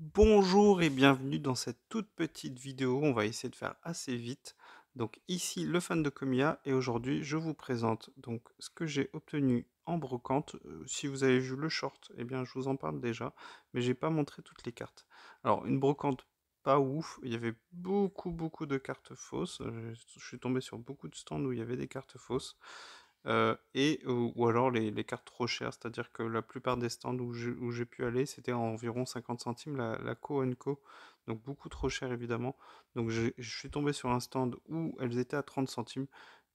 Bonjour et bienvenue dans cette toute petite vidéo, on va essayer de faire assez vite. Donc ici le fan de Comiya et aujourd'hui je vous présente donc ce que j'ai obtenu en brocante. Si vous avez vu le short, eh bien je vous en parle déjà, mais j'ai pas montré toutes les cartes. Alors une brocante pas ouf, il y avait beaucoup de cartes fausses. Je suis tombé sur beaucoup de stands où il y avait des cartes fausses. Ou alors les cartes trop chères, c'est-à-dire que la plupart des stands où j'ai pu aller, c'était environ 50 centimes la Co Co, donc beaucoup trop cher évidemment. Donc je suis tombé sur un stand où elles étaient à 30 centimes,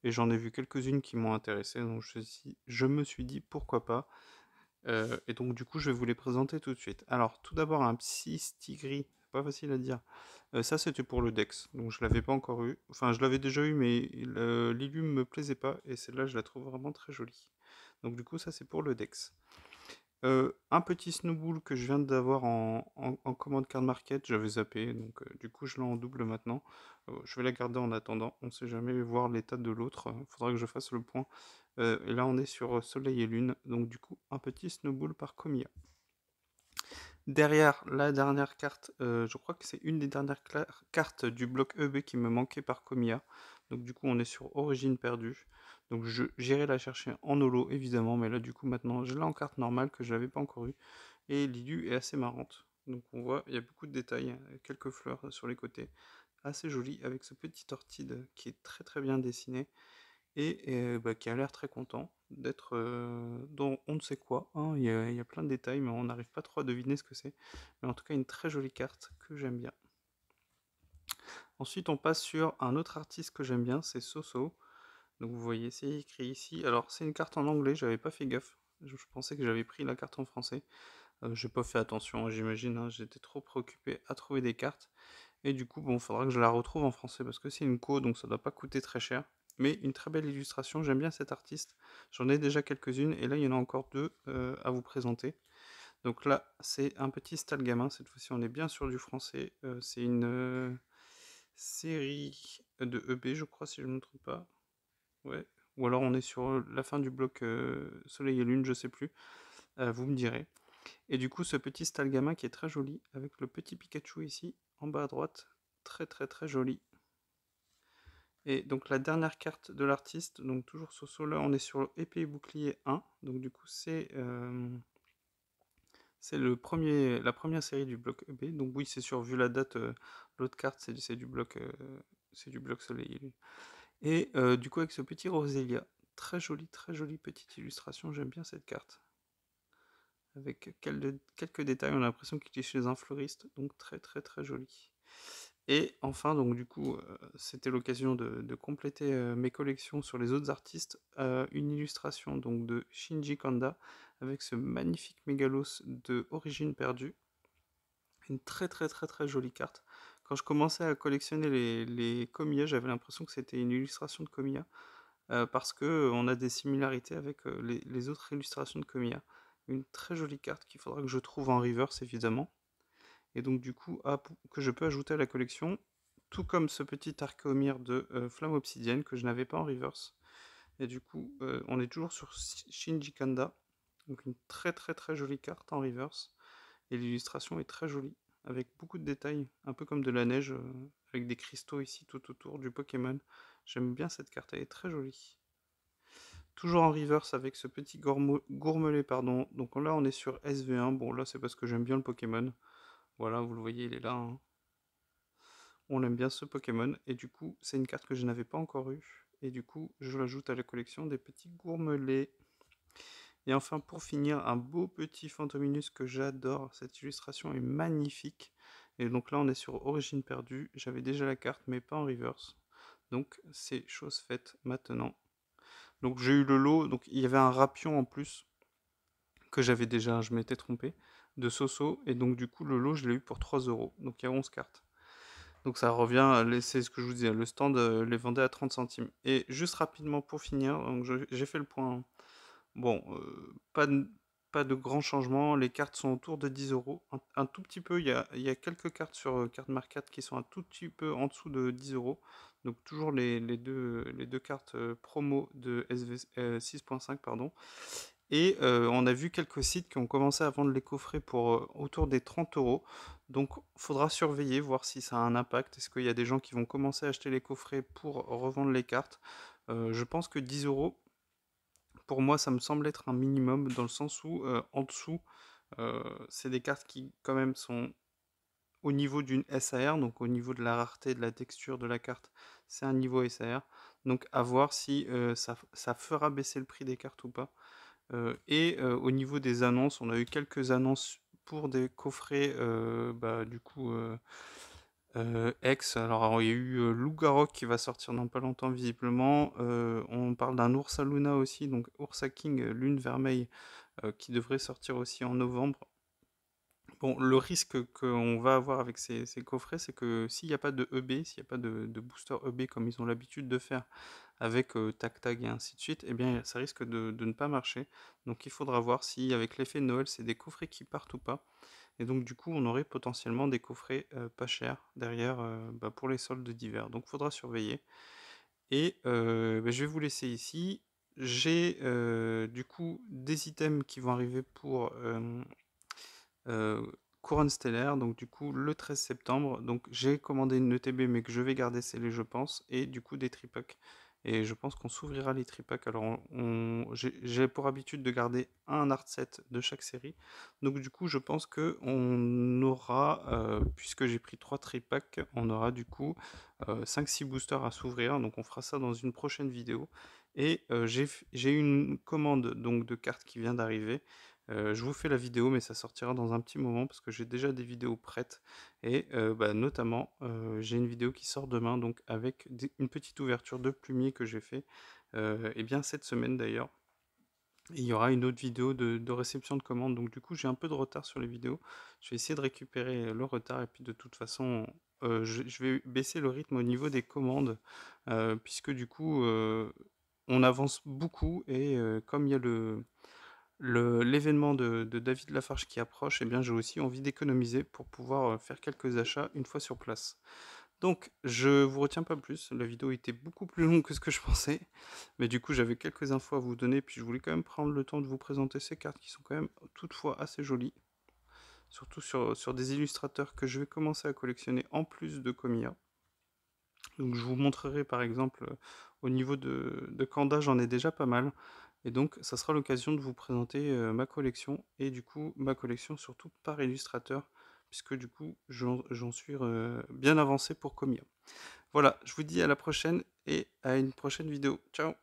et j'en ai vu quelques-unes qui m'ont intéressé, donc je me suis dit pourquoi pas. Et donc du coup je vais vous les présenter tout de suite. Alors tout d'abord un Psy Stigri, pas facile à dire. Ça c'était pour le Dex, donc je l'avais pas encore eu. Enfin je l'avais déjà eu mais l'Illume me plaisait pas et celle-là je la trouve vraiment très jolie. Donc du coup ça c'est pour le Dex. Un petit Snowball que je viens d'avoir en commande card market, j'avais zappé, donc du coup je l'ai en double maintenant. Je vais la garder en attendant, on sait jamais voir l'état de l'autre, faudra que je fasse le point. Et là on est sur Soleil et Lune, donc du coup un petit Snowball par Komiya. Derrière la dernière carte, je crois que c'est une des dernières cartes du bloc EB qui me manquait par Komiya. Donc du coup on est sur Origine perdue. Donc j'irai la chercher en holo évidemment, mais là du coup maintenant je l'ai en carte normale que je n'avais pas encore eu. Et Lilu est assez marrante. Donc on voit, il y a beaucoup de détails, quelques fleurs sur les côtés. Assez joli avec ce petit Tortide qui est très bien dessiné et bah, qui a l'air très content d'être dans on ne sait quoi, hein. Il y a plein de détails, mais on n'arrive pas trop à deviner ce que c'est. Mais en tout cas, une très jolie carte que j'aime bien. Ensuite, on passe sur un autre artiste que j'aime bien, c'est Soso. Donc vous voyez, c'est écrit ici. Alors, c'est une carte en anglais, j'avais pas fait gaffe. Je pensais que j'avais pris la carte en français. J'ai pas fait attention, j'imagine, hein. J'étais trop préoccupé à trouver des cartes. Et du coup, bon, faudra que je la retrouve en français parce que c'est une co, donc ça doit pas coûter très cher. Mais une très belle illustration, j'aime bien cet artiste. J'en ai déjà quelques-unes et là il y en a encore deux à vous présenter. Donc là, c'est un petit Stalgamin, cette fois-ci on est bien sur du français. C'est une série de EB, je crois, si je ne me trompe pas. Ouais. Ou alors on est sur la fin du bloc Soleil et Lune, je sais plus. Vous me direz. Et du coup, ce petit Stalgamin qui est très joli, avec le petit Pikachu ici, en bas à droite. Très joli. Et donc la dernière carte de l'artiste, donc toujours Soso, là on est sur épée et bouclier 1, donc du coup c'est la première série du bloc EP, donc oui c'est sûr, vu la date, l'autre carte c'est du bloc soleil. Et du coup avec ce petit Roselia, très jolie petite illustration, j'aime bien cette carte. Avec quelques détails, on a l'impression qu'il est chez un fleuriste, donc très joli. Et enfin, donc du coup, c'était l'occasion de compléter mes collections sur les autres artistes. Une illustration donc de Shinji Kanda avec ce magnifique mégalos de Origine perdue. Une très jolie carte. Quand je commençais à collectionner les Komiya, j'avais l'impression que c'était une illustration de Komiya parce que on a des similarités avec les autres illustrations de Komiya. Une très jolie carte qu'il faudra que je trouve en reverse évidemment. Et donc du coup, que je peux ajouter à la collection, tout comme ce petit Archaeomir de Flamme Obsidienne que je n'avais pas en reverse. Et du coup, on est toujours sur Shinji Kanda, donc une très jolie carte en reverse. Et l'illustration est très jolie, avec beaucoup de détails, un peu comme de la neige, avec des cristaux ici tout autour du Pokémon. J'aime bien cette carte, elle est très jolie. Toujours en reverse avec ce petit gourmelet, pardon. Donc là, on est sur SV1. Bon, là, c'est parce que j'aime bien le Pokémon. Voilà, vous le voyez, il est là, hein. On aime bien ce Pokémon, et du coup, c'est une carte que je n'avais pas encore eue, et du coup, je l'ajoute à la collection des petits gourmelets. Et enfin, pour finir, un beau petit Fantominus que j'adore, cette illustration est magnifique. Et donc là, on est sur Origine perdue, j'avais déjà la carte, mais pas en reverse. Donc, c'est chose faite maintenant. Donc, j'ai eu le lot, donc il y avait un Rapion en plus, que j'avais déjà, je m'étais trompé, de Soso, et donc du coup, le lot, je l'ai eu pour 3 euros. Donc, il y a 11 cartes. Donc ça revient, c'est ce que je vous disais, le stand les vendait à 30 centimes. Et juste rapidement pour finir, donc j'ai fait le point. Bon, pas de grands changements, les cartes sont autour de 10 euros. Un tout petit peu, il y a quelques cartes sur Card Market qui sont un tout petit peu en dessous de 10 euros. Donc toujours les deux cartes promo de SV 6.5, pardon. Et on a vu quelques sites qui ont commencé à vendre les coffrets pour autour des 30 euros. Donc faudra surveiller, voir si ça a un impact. Est-ce qu'il y a des gens qui vont commencer à acheter les coffrets pour revendre les cartes? Je pense que 10 euros, pour moi, ça me semble être un minimum, dans le sens où en dessous, c'est des cartes qui quand même sont au niveau d'une SAR, donc au niveau de la rareté, de la texture de la carte, c'est un niveau SAR. Donc à voir si ça fera baisser le prix des cartes ou pas. Et au niveau des annonces, on a eu quelques annonces pour des coffrets, bah, du coup, X. Alors, il y a eu Loup-Garou qui va sortir dans pas longtemps, visiblement. On parle d'un Ursa Luna aussi, donc Ursa King, Lune Vermeille, qui devrait sortir aussi en novembre. Bon, le risque qu'on va avoir avec ces coffrets, c'est que s'il n'y a pas de EB, s'il n'y a pas de booster EB comme ils ont l'habitude de faire avec Tac Tag et ainsi de suite, eh bien ça risque de ne pas marcher. Donc il faudra voir si avec l'effet de Noël, c'est des coffrets qui partent ou pas. Et donc du coup, on aurait potentiellement des coffrets pas chers derrière bah, pour les soldes d'hiver. Donc il faudra surveiller. Et bah, je vais vous laisser ici. J'ai du coup des items qui vont arriver pour euh, Couronne Stellaire, donc du coup le 13 septembre. Donc j'ai commandé une ETB mais que je vais garder scellée je pense, et du coup des tripacks. Et je pense qu'on s'ouvrira les tripacks. Alors j'ai pour habitude de garder un art set de chaque série. Donc du coup je pense que on aura, puisque j'ai pris 3 tripacks, on aura du coup 5-6 boosters à s'ouvrir. Donc on fera ça dans une prochaine vidéo. Et j'ai une commande donc de cartes qui vient d'arriver. Je vous fais la vidéo, mais ça sortira dans un petit moment parce que j'ai déjà des vidéos prêtes. Et bah, notamment, j'ai une vidéo qui sort demain, donc avec une petite ouverture de plumier que j'ai fait, et bien cette semaine d'ailleurs. Et il y aura une autre vidéo de réception de commande. Donc du coup, j'ai un peu de retard sur les vidéos. Je vais essayer de récupérer le retard. Et puis de toute façon, je vais baisser le rythme au niveau des commandes, puisque du coup, on avance beaucoup. Et comme il y a l'événement de David Lafarge qui approche, eh bien j'ai aussi envie d'économiser pour pouvoir faire quelques achats une fois sur place. Donc je vous retiens pas plus, la vidéo était beaucoup plus longue que ce que je pensais, mais du coup j'avais quelques infos à vous donner, puis je voulais quand même prendre le temps de vous présenter ces cartes qui sont quand même toutefois assez jolies, surtout sur des illustrateurs que je vais commencer à collectionner en plus de Kamiya. Donc je vous montrerai par exemple au niveau de Kanda, j'en ai déjà pas mal. Et donc ça sera l'occasion de vous présenter ma collection, et du coup ma collection surtout par illustrateur, puisque du coup j'en suis bien avancé pour Kamiya. Voilà, je vous dis à la prochaine et à une prochaine vidéo. Ciao!